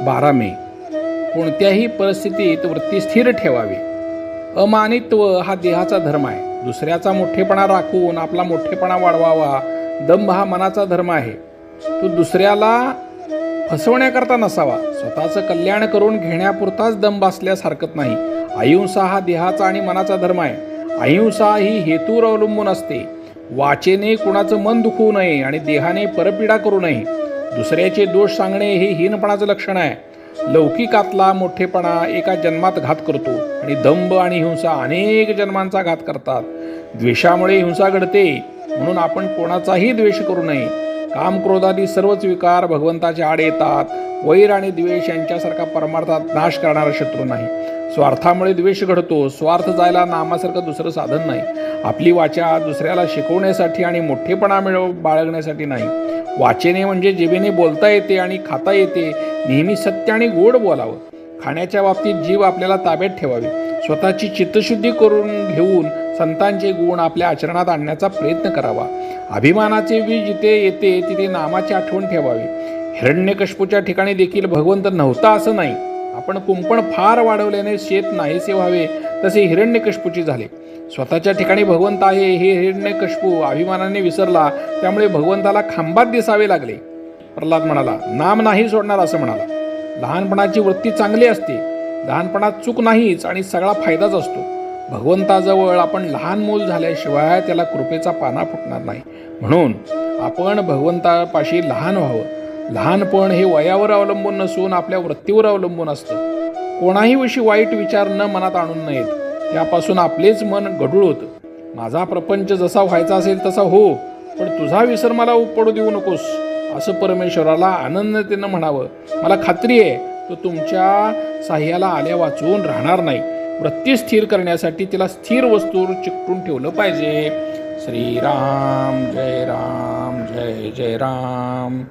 12 मे. कोणत्याही परिस्थितीत वृत्ती स्थिर ठेवावी. अमानित्व हा देहाचा धर्म आहे. दुसऱ्याचा मोठेपणा राखून आपला मोठेपणा वाढवावा. दंभ हा मनाचा धर्म आहे. तो दुसऱ्याला फसवण्याकरता नसावा. स्वतःचं कल्याण करून घेण्यापुरताच दंभ असल्यास हरकत नाही. अहिंसा हा देहाचा आणि मनाचा धर्म आहे. अहिंसा ही हेतूवर अवलंबून असते. वाचेने कुणाचं मन दुखवू नये आणि देहाने परपीडा करू नये. दुसऱ्याचे दोष सांगणे हे हीनपणाचं लक्षण आहे. लौकिकातला मोठेपणा एका जन्मात घात करतो आणि दंभ आणि हिंसा अनेक जन्मांचा घात करतात. द्वेषामुळे हिंसा घडते, म्हणून आपण कोणाचाही द्वेष करू नये. काम क्रोधादी सर्वच विकार भगवंताच्या आड येतात. वैर आणि द्वेष यांच्यासारखा परमार्थात नाश करणारा शत्रू नाही. स्वार्थामुळे द्वेष घडतो. स्वार्थ जायला नामासारखं दुसरं साधन नाही. आपली वाचा दुसऱ्याला शिकवण्यासाठी आणि मोठेपणा बाळगण्यासाठी नाही. वाचेने म्हणजे जिभेने बोलता येते आणि खाता येते. नेहमी सत्य आणि गोड बोलावं. खाण्याच्या बाबतीत जीभ आपल्याला ताब्यात ठेवावी. स्वतःची चित्तशुद्धी करून घेऊन संतांचे गुण आपल्या आचरणात आणण्याचा प्रयत्न करावा. अभिमानाचे बीज जिथे येते तिथे नामाची आठवण ठेवावी. हिरण्यकश्यपूच्या ठिकाणी देखील भगवंत नव्हता असं नाही. आपण कुंपण फार वाढवल्याने शेत नाहीसे व्हावे तसे हिरण्यकश्यपूची झाले. स्वतःच्या ठिकाणी भगवंत आहे हे हिरण्यकश्यपू अभिमानाने विसरला. त्यामुळे भगवंताला खांबात दिसावे लागले. प्रल्हाद म्हणाला, नाम नाही सोडणार असं म्हणाला. लहानपणाची वृत्ती चांगली असते. लहानपणात चूक नाहीच आणि सगळा फायदाच असतो. भगवंताजवळ आपण लहान मूल झाल्याशिवाय त्याला कृपेचा पाना फुटणार नाही. म्हणून आपण भगवंतापाशी लहान व्हावं. लहानपण हे वयावर अवलंबून नसून आपल्या वृत्तीवर अवलंबून असतं. कोणाही विषयी वाईट विचार न मनात आणून नयेत. त्यापासून आपलेच मन गढूळ होतं. माझा प्रपंच जसा व्हायचा असेल तसा हो, पण तुझा विसर मला पडू देऊ नकोस असं परमेश्वराला आनंदतेनं म्हणावं. मला खात्री आहे तो तुमच्या साह्याला आल्या वाचून राहणार नाही. वृत्ती स्थिर करण्यासाठी तिला स्थिर वस्तूवर चिकटून ठेवलं पाहिजे. श्रीराम जय राम जय जय राम.